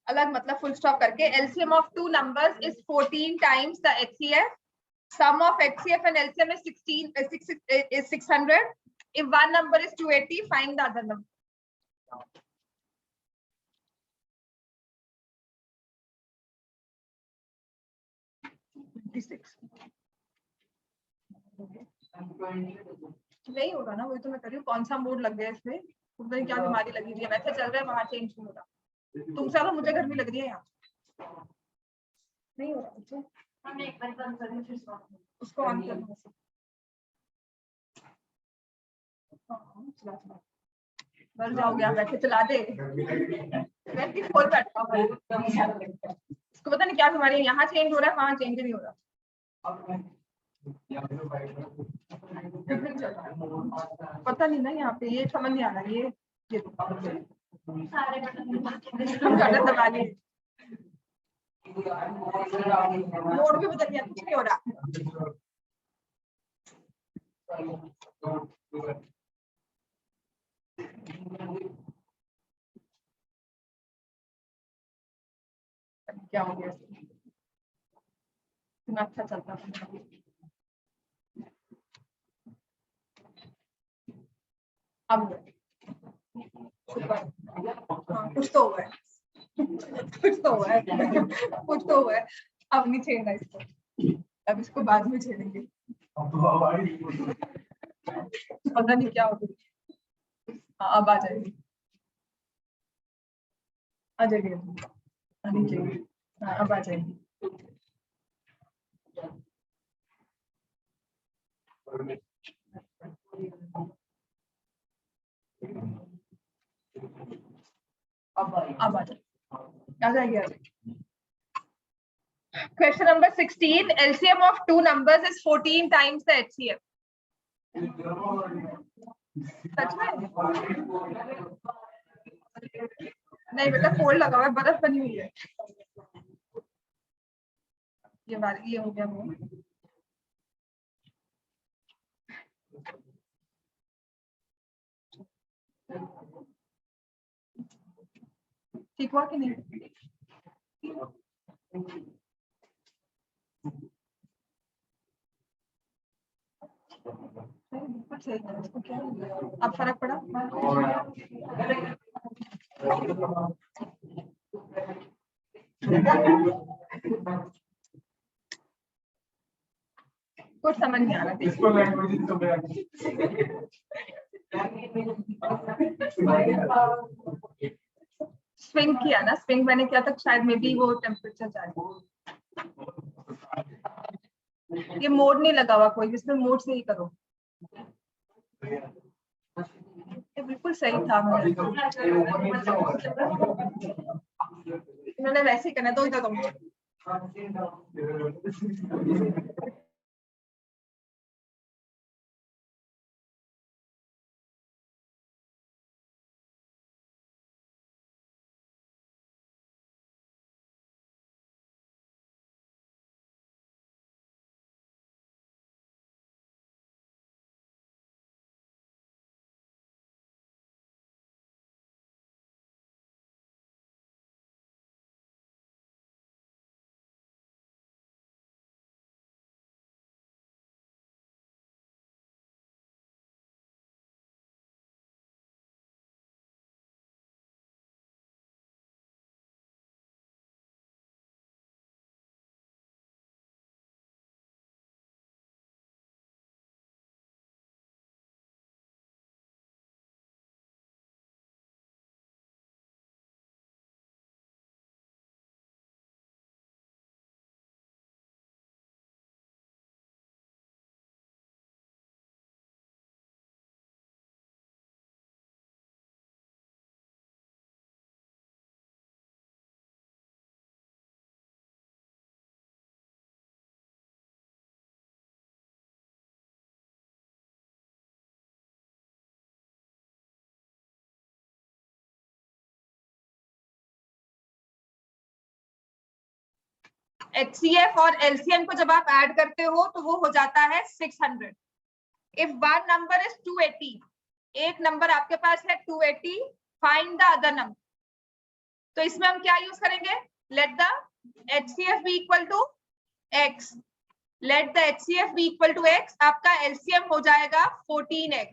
अलग मतलब फुल स्टॉप करके। LCM of two numbers is 14 times the HCF। Sum of HCF and LCM is 600। If one number is 280, find the other number। नहीं होगा ना, वही तो मैं कर रही हूँ। कौन सा मोड लग गया इसमें, क्या बीमारी लगी हुई है, वैसे चल रहा है, वहां चेंज नहीं होगा। तुमसे ज्यादा मुझे गर्मी लग रही है यहाँ। नहीं हो रहा मुझे, उसको ऑन करना है। मर जाओगे आप, बैठे चला दे, बैठ के खोल बैठा हुआ है। इसको पता नहीं क्या बीमारी है, यहाँ चेंज हो रहा है वहाँ चेंज नहीं हो रहा। पता नहीं ना यहाँ पे, ये समझ नहीं आ रहा। ये सारे बटन दबा लिए, मोड भी बदल गया, कुछ नहीं हो रहा। क्या हो गया, इतना अच्छा चलता है। अब हाँ, कुछ तो हुआ है, कुछ तो हुआ है, कुछ तो हुआ है। अब नहीं छेड़ना इसको, अब इसको बाद में छेड़ेंगे। पता नहीं क्या होगा। हाँ, अब आ जाएगी, आ जाएगी, आनी चाहिए। हाँ, अब आ जाएगी। अब आ जाएगी। Question number 16. LCM of two numbers is 14 times the HCF. सच में? नहीं बेटा, फोल्ड लगा हुआ है, बर्फ बनी हुई है। ये हो गया वो। ठीक हुआ कि नहीं? अब फर्क पड़ा? कुछ समझ नहीं आ रहा। स्विंग किया ना, स्विंग मैंने किया था, शायद मे बी वो टेम्परेचर जाए। ये मोड नहीं लगा हुआ कोई, जिसमें मोड से ही करो। ये बिल्कुल सही था। इन्होंने वैसे ही करना, दो इधर तुम। HCF और LCM को जब आप ऐड करते हो तो वो हो जाता है 600. If one number is 280, एक नंबर आपके पास है 280, find the other number. तो इसमें हम क्या यूज करेंगे? Let the HCF be equal to x. Let the HCF be equal to x. आपका LCM हो जाएगा 14x.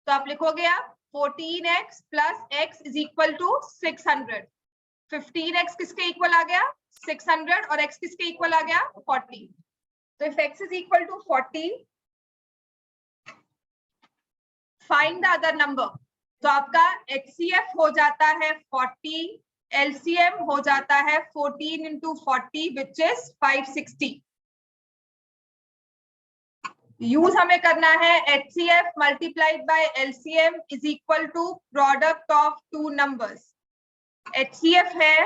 तो आप लिखोगे आप 14x plus x is equal to 600. 15x किसके इक्वल आ गया? 600 और x किसके इक्वल आ गया? 40. तो if x is equal to 40, find the other number. तो आपका HCF हो जाता है 40, LCM हो जाता है 14 into 40 which is 560. यूज हमें करना है HCF multiplied by LCM is equal to product of two numbers. HCF है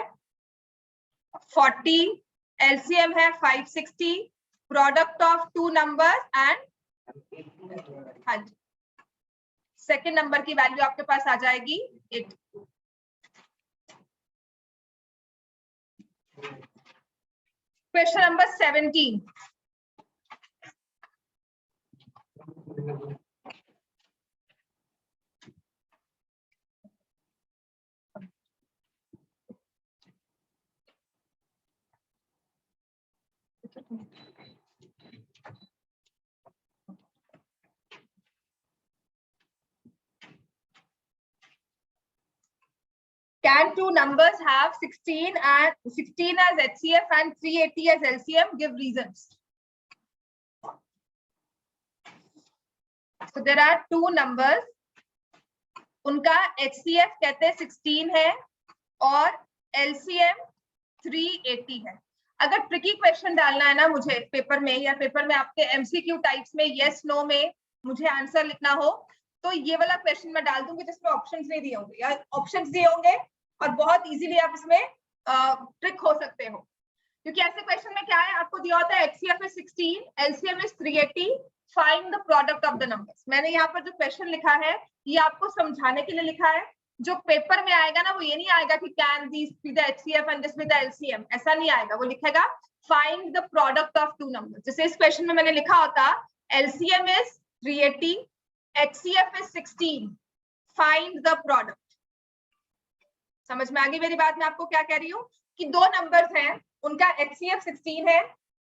40, LCM है 560, product of two numbers and हाँ जी सेकेंड नंबर की वैल्यू आपके पास आ जाएगी 8. Question number 17. Can two numbers have 16 as HCF and 380 as LCM? Give reasons. So there are two numbers. उनका HCF कहते हैं 16 है और LCM 380 है. अगर ट्रिकी क्वेश्चन डालना है ना मुझे पेपर में या पेपर में आपके MCQ टाइप्स में यस नो में मुझे आंसर लिखना हो तो ये वाला क्वेश्चन मैं डाल दूंगी जिसमें ऑप्शंस नहीं दिए होंगे या ऑप्शंस दिए होंगे और बहुत इजीली आप इसमें ट्रिक हो सकते हो क्योंकि ऐसे क्वेश्चन में क्या है आपको दिया होता है HCF is 16, LCM is 380, find the product of the numbers. मैंने यहाँ पर जो क्वेश्चन लिखा है ये आपको समझाने के लिए लिखा है. जो पेपर में आएगा ना वो ये नहीं आएगा कि can this be the HCF and this be the LCM, ऐसा नहीं आएगा. वो लिखेगा find the product of two numbers. जैसे इस क्वेश्चन में मैंने लिखा होता LCM is 380, HCF is 16, find the product. समझ में आ गई मेरी बात? मैं आपको क्या कह रही हूँ कि दो नंबर्स हैं उनका HCF 16 है,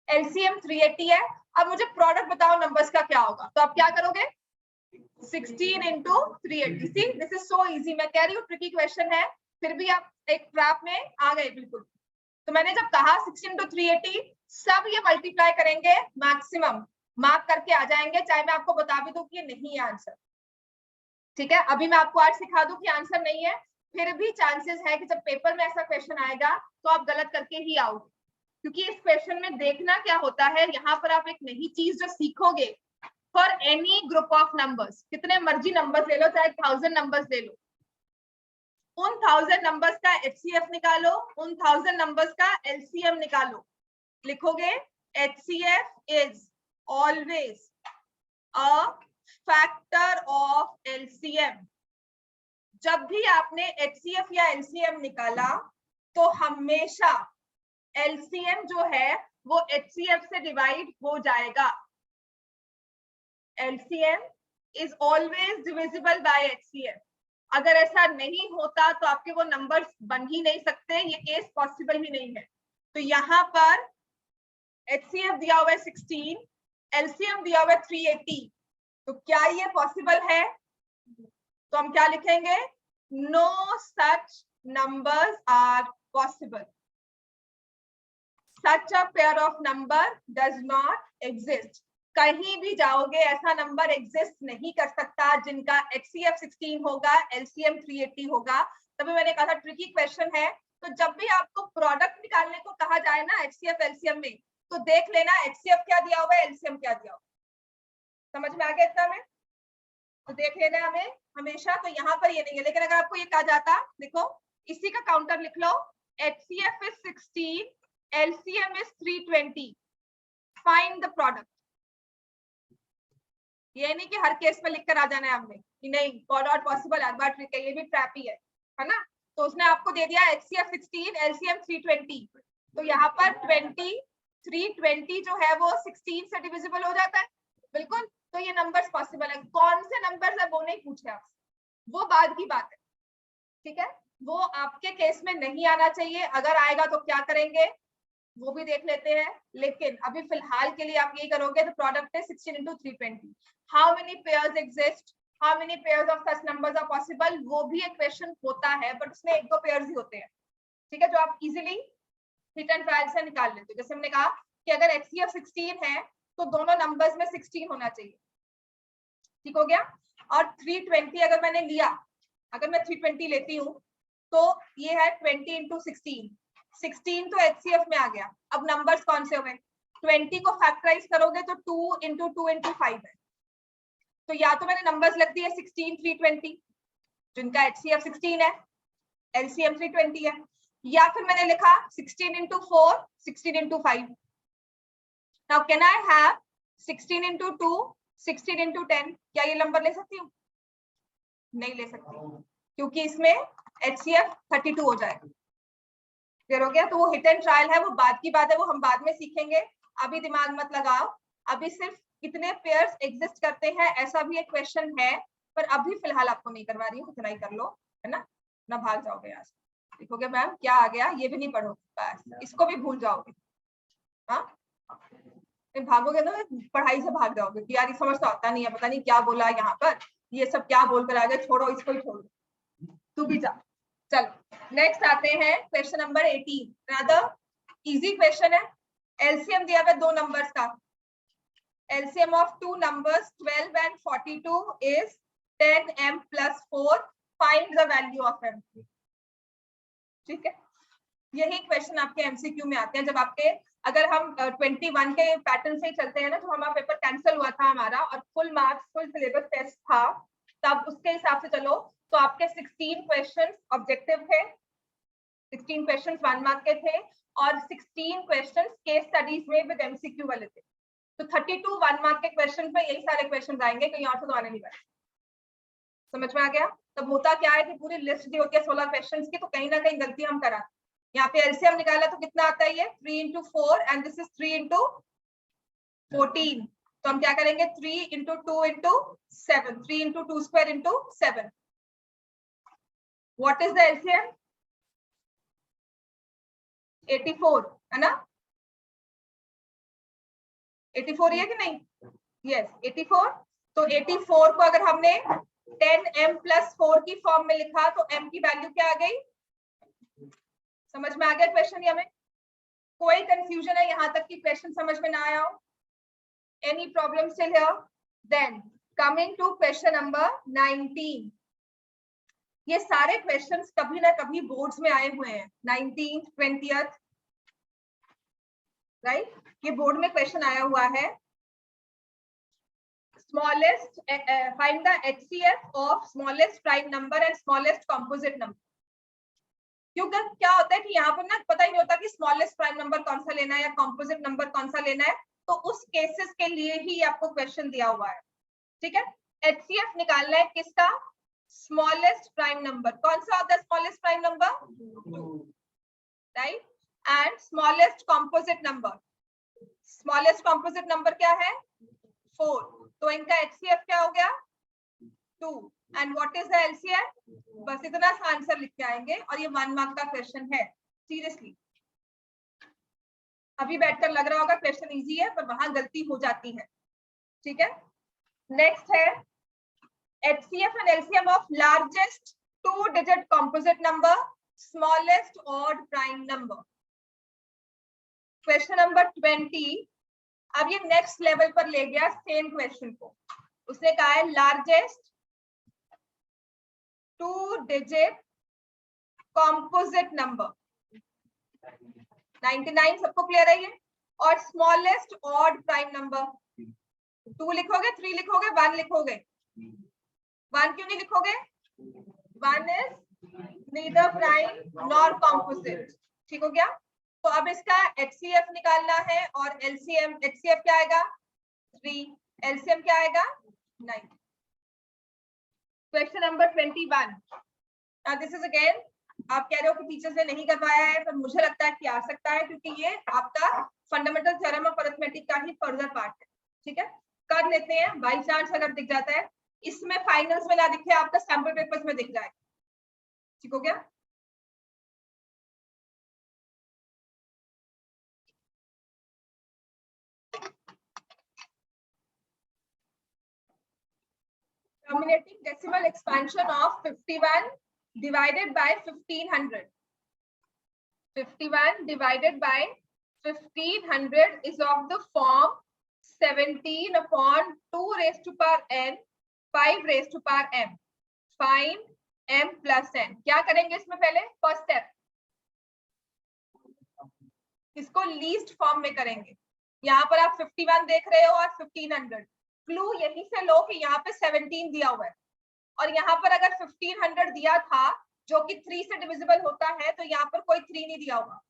LCM 380 है. अब मुझे प्रोडक्ट बताओ नंबर्स का क्या होगा. तो आप क्या करोगे 16 into 380. See, this is so easy. मैं कह रही हूँ ट्रिकी क्वेश्चन है फिर भी आप एक ट्रैप में आ गए बिल्कुल. तो मैंने जब कहा 16 into 380 सब ये मल्टीप्लाई करेंगे मैक्सिमम मार्क करके आ जाएंगे चाहे मैं आपको बता भी दूं कि ये नहीं है आंसर. ठीक है अभी मैं आपको आज सिखा दूं कि आंसर नहीं है फिर भी चांसेस है कि जब पेपर में ऐसा क्वेश्चन आएगा तो आप गलत करके ही आओगे क्योंकि इस क्वेश्चन में देखना क्या होता है यहाँ पर आप एक नई चीज जो सीखोगे for any group of numbers. कितने मर्जी नंबर्स ले लो चाहे 1000 नंबर्स ले लो उन 1000 नंबर्स का HCF निकालो उन 1000 नंबर्स का LCM निकालो. लिखोगे HCF is always a factor of LCM. जब भी आपने HCF या LCM निकाला तो हमेशा LCM जो है वो HCF से डिवाइड हो जाएगा. LCM is always divisible by HCF. अगर ऐसा नहीं होता तो आपके वो नंबर्स बन ही नहीं सकते. ये केस पॉसिबल ही नहीं है. तो यहाँ पर HCF दिया हुआ है 16, LCM दिया हुआ है 380. तो क्या ये पॉसिबल है? तो हम क्या लिखेंगे no such numbers are possible. Such a pair of number does not exist. कहीं भी जाओगे ऐसा नंबर एग्जिस्ट नहीं कर सकता जिनका HCF 16 होगा LCM 380 होगा. तभी मैंने कहा था ट्रिकी क्वेश्चन है. तो जब भी आपको प्रोडक्ट निकालने को कहा जाए ना HCF LCM में तो देख लेना HCF क्या दिया हुआ है LCM क्या दिया हुआ. समझ में आ गया इतना में? तो देख लेना हमें हमेशा. तो यहाँ पर ये नहीं है लेकिन अगर आपको ये कहा जाता देखो इसी का काउंटर लिख लो HCF is 16, LCM is 320, find the product. ये नहीं कि हर केस में लिखकर आ जाना है आपने कि नहीं नॉट पॉसिबल. अखबार ट्रिक है ये भी ट्रैप ही है ना. तो उसने आपको दे दिया HCF 16, LCM 320. तो यहाँ पर 320 जो है वो 16 से डिविजिबल हो जाता है बिल्कुल. तो ये नंबर्स पॉसिबल है. कौन से नंबर्स है वो नहीं पूछे आप, वो बाद की बात है. ठीक है वो आपके केस में नहीं आना चाहिए. अगर आएगा तो क्या करेंगे वो भी देख लेते हैं. लेकिन अभी फिलहाल के लिए आप यही करोगे. तो प्रोडक्ट है 16 into 320. How many pairs exist, how many pairs of such numbers are possible, वो भी एक क्वेश्चन होता है बट उसमें एक दो पेयर्स ही होते हैं. ठीक है जो आप इजीली हिट एंड ट्रायल से निकाल लेते हो. जैसे हमने कहा कि अगर HCF 16 है तो दोनों नंबर्स में 16 होना चाहिए. ठीक हो गया. और 320 अगर मैंने लिया, अगर मैं 320 लेती हूँ तो ये है 20 इंटू 16 तो HCF में आ गया। अब नंबर्स कौन से हुए, 20 को फैक्टराइज करोगे तो 2 इंटू 2 इंटू 5 है। तो या तो मैंने नंबर्स लिख दिए 16 320 जिनका HCF 16 है, LCM 320 है, या फिर मैंने लिखा 16 into 4 16 into 5। Now can I have 16 into 2 16 into 10? क्या ये नंबर ले सकती हूँ? नहीं ले सकती, क्योंकि इसमें HCF 32 हो जाएगा। क्लियर हो गया? तो वो हिट एंड ट्रायल है, वो बाद की बात है, वो हम बाद में सीखेंगे, अभी दिमाग मत लगाओ। अभी सिर्फ कितने पेयर्स एग्जिस्ट करते हैं ऐसा भी एक क्वेश्चन है, पर अभी फिलहाल आपको नहीं करवा रही हूँ, इतना ही कर लो, है ना, ना भाग जाओगे यहाँ से। देखोगे मैम क्या आ गया, ये भी नहीं पढ़ोगे, बस इसको भी भूल जाओगे। हाँ, भागोगे ना, पढ़ाई से भाग जाओगे कि यार ये समझ तो आता नहीं है, पता नहीं क्या बोला यहाँ पर, ये सब क्या बोल कर आ गए, छोड़ो इसको ही छोड़ो, तू भी जा। चलो नेक्स्ट आते हैं question number 18। Rather easy question है। एलसीएम दिया हुआ दो नंबर्स का, LCM of two numbers 12 and 42 is 10m plus 4, find the value of m। ठीक है, यही क्वेश्चन आपके एमसीक्यू में आते हैं। जब आपके, अगर हम 21 के पैटर्न से ही चलते हैं ना, तो हमारा पेपर कैंसिल हुआ था हमारा और full marks full syllabus test था, तब उसके हिसाब से चलो तो आपके 16 क्वेश्चन ऑब्जेक्टिव थे, 16 क्वेश्चन 1 मार्क के थे और 16 क्वेश्चन केस स्टडीज में विद एमसीक्यू वाले थे। तो 32 1 मार्क के क्वेश्चन में यही सारे क्वेश्चन आएंगे, कहीं और से तो आने नहीं वाले। समझ में आ गया? तब होता क्या है कि पूरी लिस्ट दी होती है 16 क्वेश्चन की, तो कहीं ना कहीं गलती हम कराते। यहाँ पे एलसीएम निकाला तो कितना आता है, ये 3 into 4 and this is 3 into 14। तो हम क्या करेंगे, 3 into 2 into 7, 3 into 2 square into 7। What is the LCM? 84 है ना, 84 है कि नहीं? यस 84। तो 84 को अगर हमने 10m plus 4 की फॉर्म में लिखा तो m की वैल्यू क्या आ गई? समझ में आ गया क्वेश्चन? या में कोई कंफ्यूजन है यहाँ तक कि क्वेश्चन समझ में ना आया हो? Any problem still here? Then coming to question number 19। ये सारे क्वेश्चंस कभी ना कभी बोर्ड्स में आए हुए हैं, 19th 20th, राइट? ये बोर्ड में क्वेश्चन आया हुआ है। Smallest find the HCF of smallest prime number and smallest composite number. क्योंकि क्या होता है कि यहाँ पर ना पता ही नहीं होता कि स्मॉलेस्ट प्राइम नंबर कौन सा लेना है या कंपोजिट नंबर कौन सा लेना है, तो उस केसेस के लिए ही आपको क्वेश्चन दिया हुआ है। ठीक है, HCF निकालना है किसका? Smallest prime number. कौन सा होता है smallest prime number? 2, right? And smallest composite number, smallest composite number क्या है? 4। तो इनका HCF क्या हो गया? 2। And what is the LCM? बस इतना सा आंसर लिख के आएंगे और ये 1 मार्क का क्वेश्चन है। सीरियसली अभी बैठकर लग रहा होगा क्वेश्चन इजी है, पर वहां गलती हो जाती है। ठीक है, नेक्स्ट है HCF and LCM of largest 2-digit composite number, smallest odd prime number. Question number 20। अब ये नेक्स्ट लेवल पर ले गया सेम क्वेश्चन को। उसने कहा है लार्जेस्ट 2-digit composite number, 99 सबको क्लियर है ये, और स्मॉलेस्ट ऑड प्राइम नंबर। 2 लिखोगे, 3 लिखोगे, 1 लिखोगे? 1 क्यों नहीं लिखोगे? 1 is neither prime nor composite. ठीक हो गया? तो अब इसका HCF निकालना है और LCM। HCF क्या आएगा? 3, LCM क्या आएगा? 9। Question number 21। This is again, आप कह रहे हो कि टीचर्स ने नहीं करवाया है, पर मुझे लगता है कि आ सकता है, क्योंकि ये आपका फंडामेंटल थ्योरम ऑफ अरिथमेटिक का ही फर्दर पार्ट है। ठीक है, कर लेते हैं, बाई चांस अगर दिख जाता है। इसमें फाइनल्स में ना दिखे, आपका सैंपल पेपर्स में दिख जाएगा। ठीक हो गया? Terminating decimal expansion of 51 divided by 1500. 51 divided by 1500 is of the form 17 upon 2 raised to power n, 5 raised to power m. Find m plus n। क्या करेंगे इसमें पहले फर्स्ट स्टेप, इसको लीस्ट फॉर्म में करेंगे। यहाँ पर आप 51 देख रहे हो और 1500, क्लू यहीं से लो कि यहाँ पे 17 दिया हुआ है और यहाँ पर अगर 1500 दिया था जो कि 3 से डिविजिबल होता है तो यहाँ पर कोई 3 नहीं दिया होगा।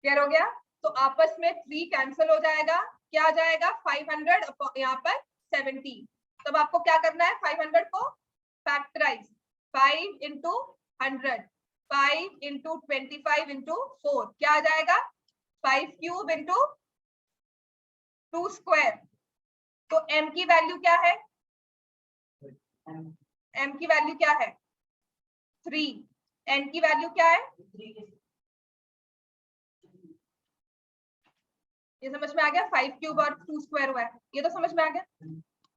क्लियर हो गया? तो आपस में 3 कैंसिल हो जाएगा, क्या आ जाएगा 500 यहाँ पर 17। तब आपको क्या करना है, 500 को फैक्टराइज, 5 इंटू 100, 5 इंटू 25 इंटू 4, क्या आ जाएगा 5 क्यूब इंटू 2 स्क्वायर। तो m की वैल्यू क्या है, m की वैल्यू क्या है 3, n की वैल्यू क्या है, ये समझ में आ गया, 5 क्यूब और 2 स्क्वायर हुआ है, ये तो समझ में आ गया।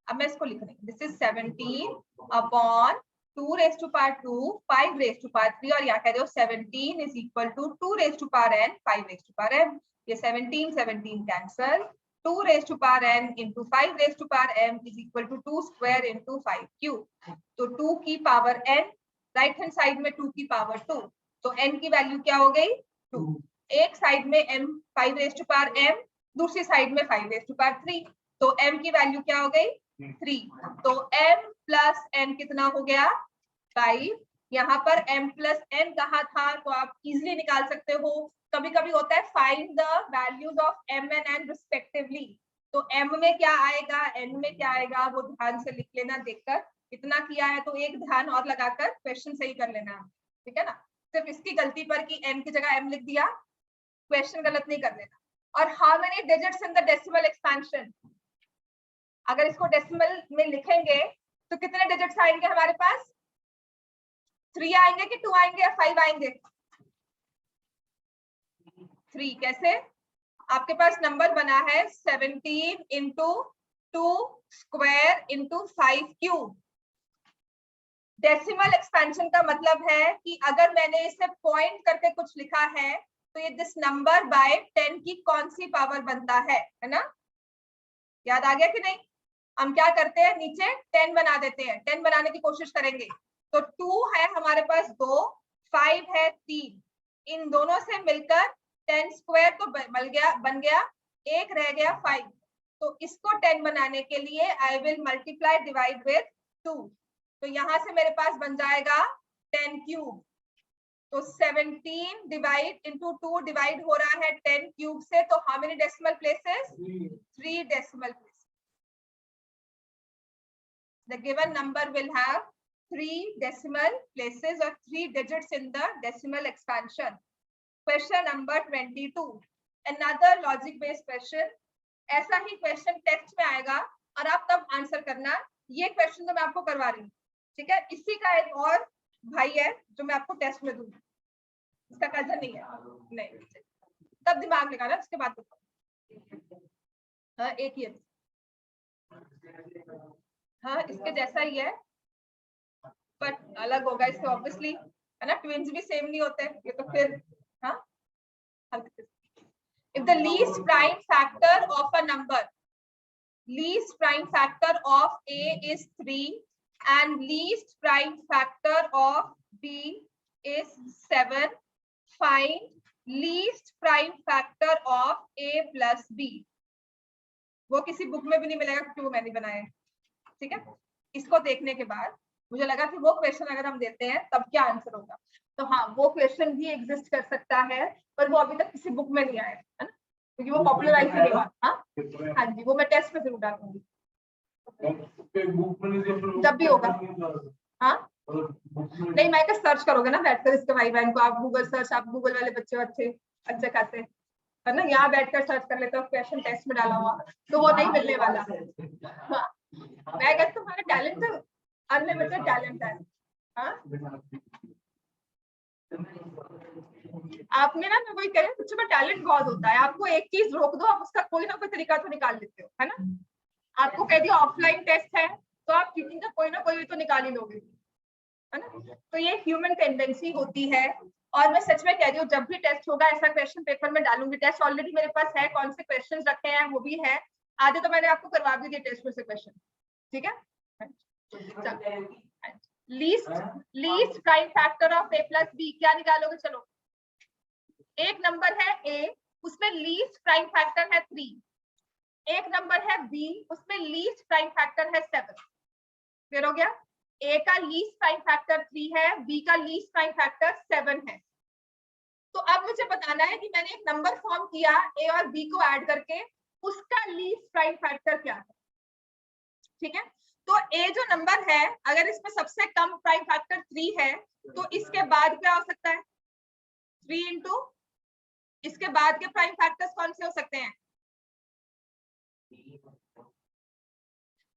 अब मैं इसको लिख रही हूँ, this is 17 upon 2 raise to power 2, 5 raise to power 3 और यहाँ कह रहे हो 17 is equal to 2 raise to power n, 5 raise to power m। ये 17 cancel, 2 raise to power n into 5 raise to power m is equal to 2 square into 5 cube. तो 2 की power n, right hand side में 2 की power 2, तो n की value क्या हो गई 2। एक साइड में m 5 raise to power m, दूसरी साइड में 5 रेज़ टू पावर 3, तो m की वैल्यू क्या हो गई 3। तो m प्लस n कितना हो गया 5। यहाँ पर m प्लस n कहा था तो आप इजिली निकाल सकते हो। कभी कभी होता है find the values of m and n respectively, तो m में क्या आएगा n में क्या आएगा वो ध्यान से लिख लेना, देखकर इतना किया है तो एक ध्यान और लगाकर क्वेश्चन सही कर लेना, ठीक है ना। सिर्फ इसकी गलती पर कि m की जगह m लिख दिया, क्वेश्चन गलत नहीं कर लेना। और how many digits in the decimal expansion, अगर इसको डेसिमल में लिखेंगे तो कितने डिजिट्स आएंगे हमारे पास, 3 आएंगे कि 2 आएंगे या 5 आएंगे, 3। कैसे, आपके पास नंबर बना है 17 into 2 square into 5 cube. Decimal expansion का मतलब है कि अगर मैंने इसे पॉइंट करके कुछ लिखा है तो ये दिस नंबर बाय 10 की कौन सी पावर बनता है ना। याद आ गया कि नहीं? हम क्या करते हैं, नीचे 10 बना देते हैं, 10 बनाने की कोशिश करेंगे। तो 2 है हमारे पास 2, 5 है 3, इन दोनों से मिलकर 10 स्क्वायर तो बन गया, एक रह गया 5। तो इसको 10 बनाने के लिए I will multiply divide with 2, तो यहां से मेरे पास बन जाएगा 10 क्यूब। तो 17 डिवाइड इंटू 2 डिवाइड हो रहा है 10 क्यूब से, तो how many decimal places, 3 decimal places. The given number will have 3 decimal places or 3 digits in the decimal expansion. Question number 22. Another logic based question. ऐसा ही क्वेश्चन टेस्ट में आएगा और आप तब आंसर करना। ये क्वेश्चन तो मैं आपको करवा रही हूँ, ठीक है। इसी का एक और भाई है जो मैं आपको टेस्ट में दूंगी, इसका कजन नहीं है, नहीं, तब दिमाग लगाना, उसके बाद हाँ एक ही है, हाँ इसके जैसा ही है बट अलग होगा इससे ऑब्वियसली, है ना, ट्विन्स भी सेम नहीं होते ये तो फिर हाँ। If the least prime factor of a number, least prime factor of A is 3 and least prime factor of B is 7, find least prime factor of A plus B। वो किसी book में भी नहीं मिलेगा क्योंकि वो मैंने बनाया है, ठीक है। इसको देखने के बाद मुझे लगा कि वो क्वेश्चन अगर हम देते हैं तब क्या आंसर होगा, तो हाँ वो क्वेश्चन भी एग्जिस्ट कर सकता है पर वो अभी तक किसी बुक में नहीं आया है ना, क्योंकि वो पॉपुलराइज नहीं हुआ। हाँ जी, वो मैं टेस्ट में जरूर डालूंगी जब भी होगा। हाँ नहीं, मैं सर्च करोगे ना बैठकर इसके भाई बहन को, आप गूगल सर्च, आप गूगल वाले बच्चे अच्छे खासे है ना, यहाँ बैठकर सर्च कर लेते हो क्वेश्चन टेस्ट में डाला हुआ तो वो नहीं मिलने वाला। हाँ मैं कहती तुम्हारा टैलेंट तो अनलिमिटेड टैलेंट है। हाँ आप में ना, मैं वही कह रही हूँ, बच्चों में टैलेंट बहुत होता है। आपको एक चीज रोक दो, आप उसका कोई ना कोई तरीका तो निकाल लेते हो, है ना। आपको कह दिया ऑफलाइन टेस्ट है तो आप चीटिंग का कोई ना कोई तो निकाल ही लोगे, है ना। तो ये ह्यूमन टेंडेंसी होती है और मैं सच में कह रही हूँ जब भी टेस्ट होगा ऐसा क्वेश्चन पेपर में डालूंगी। टेस्ट ऑलरेडी मेरे पास है, कौन से क्वेश्चन रखे हैं वो भी है, आधे तो मैंने आपको करवा भी दिए टेस्ट में से क्वेश्चन, ठीक है। Least prime factor of a plus B क्या निकालोगे? चलो, एक नंबर है a, उसमें लीस्ट प्राइम फैक्टर है 3, एक नंबर है b, उसमें लीस्ट प्राइम फैक्टर है 7। क्लियर हो गया? a का लीस्ट प्राइम फैक्टर 3 है, b का लीस्ट प्राइम फैक्टर 7 है। तो अब मुझे बताना है कि मैंने एक नंबर फॉर्म किया a और b को ऐड करके, उसका लीस्ट प्राइम फैक्टर क्या है। ठीक है, तो a जो नंबर है, अगर इसमें सबसे कम प्राइम फैक्टर 3 है, तो इसके बाद क्या हो सकता है? 3 इंटू इसके बाद के प्राइम फैक्टर्स कौन से हो सकते हैं?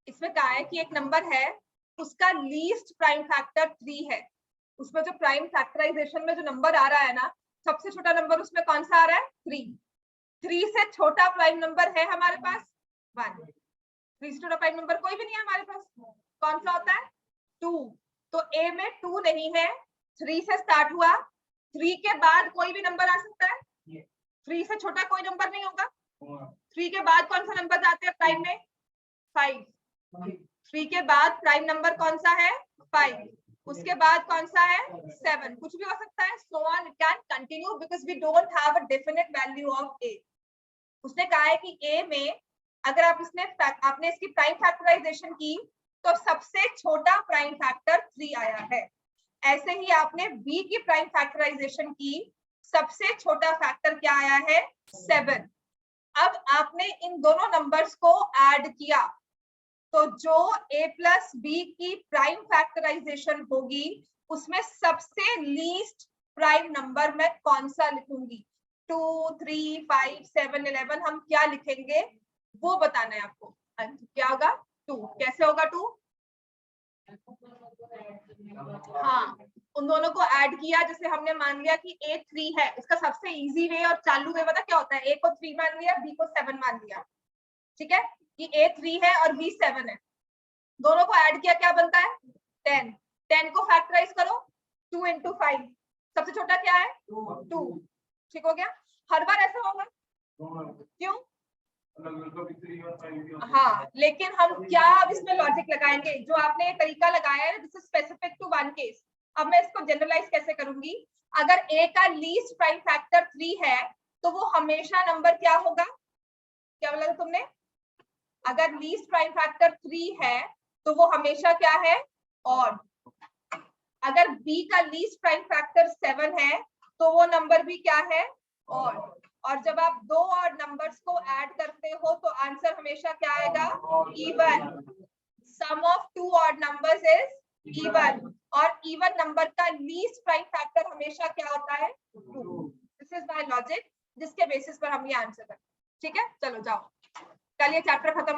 इसमें कहा है कि एक नंबर है, उसका लीस्ट प्राइम फैक्टर 3 है, उसमें जो प्राइम फैक्टराइजेशन में जो नंबर आ रहा है ना, सबसे छोटा नंबर उसमें कौन सा आ रहा है? 3। 3 से छोटा प्राइम नंबर है हमारे पास 1। 3 से छोटा प्राइम नंबर कोई भी नहीं है हमारे पास, कौन सा होता है? 2। तो a में 2 नहीं है, 3 से स्टार्ट हुआ, 3 के बाद कोई भी नंबर आ सकता है, 3 से छोटा कोई नंबर नहीं होगा। 3 के बाद कौन सा नंबर जाते हैं प्राइम में? 5। 3 के बाद प्राइम नंबर कौन सा है? 5। उसके बाद कौन सा है? 7। कुछ भी हो सकता है, so on it can continue because we don't have a definite value of a। उसने कहा है कि a में अगर आपने इसकी प्राइम फैक्टराइजेशन की तो सबसे छोटा प्राइम फैक्टर 3 आया है। ऐसे ही आपने b की प्राइम फैक्टराइजेशन की, सबसे छोटा फैक्टर क्या आया है? 7। अब आपने इन दोनों नंबर्स को ऐड किया, तो जो a प्लस बी की प्राइम फैक्टराइजेशन होगी, उसमें सबसे लीस्ट प्राइम नंबर मैं कौन सा लिखूंगी? 2, 3, 5, 7, 11 हम क्या लिखेंगे वो बताना है आपको। क्या होगा? 2। कैसे होगा 2? हाँ, उन दोनों को ऐड किया, जैसे हमने मान लिया कि a 3 है, इसका सबसे इजी वे और चालू वे पता क्या होता है? a को 3 मान लिया, b को 7 मान लिया। ठीक है, कि a 3 है और b 7 है, दोनों को ऐड किया, क्या बनता है? 10। 10 को फैक्टराइज करो, 2 इंटू 5, सबसे छोटा क्या है? 2। ठीक हो गया? हर बार ऐसा होगा? क्यों? हाँ, लेकिन हम क्या अब इसमें लॉजिक लगाएंगे? जो आपने ये तरीका लगाया है, this is specific to one case. अब मैं इसको जनरलाइज कैसे करूंगी? अगर a का लीस्ट प्राइम फैक्टर 3 है, तो वो हमेशा नंबर क्या होगा? क्या बोला तुमने? अगर लीस्ट प्राइम फैक्टर 3 है तो वो हमेशा क्या है? ऑड। अगर b का लीस्ट प्राइम फैक्टर 7 है तो वो नंबर भी क्या है? ऑड। और जब आप दो ऑड नंबर्स को ऐड करते हो तो आंसर हमेशा क्या आएगा? Even. Sum of two odd numbers is even, और इवन नंबर का लीस्ट प्राइम फैक्टर हमेशा क्या होता है? 2। दिस इज माय लॉजिक, जिसके बेसिस पर हम ये आंसर करें। ठीक है, चलो जाओ, कल ये चैप्टर खत्म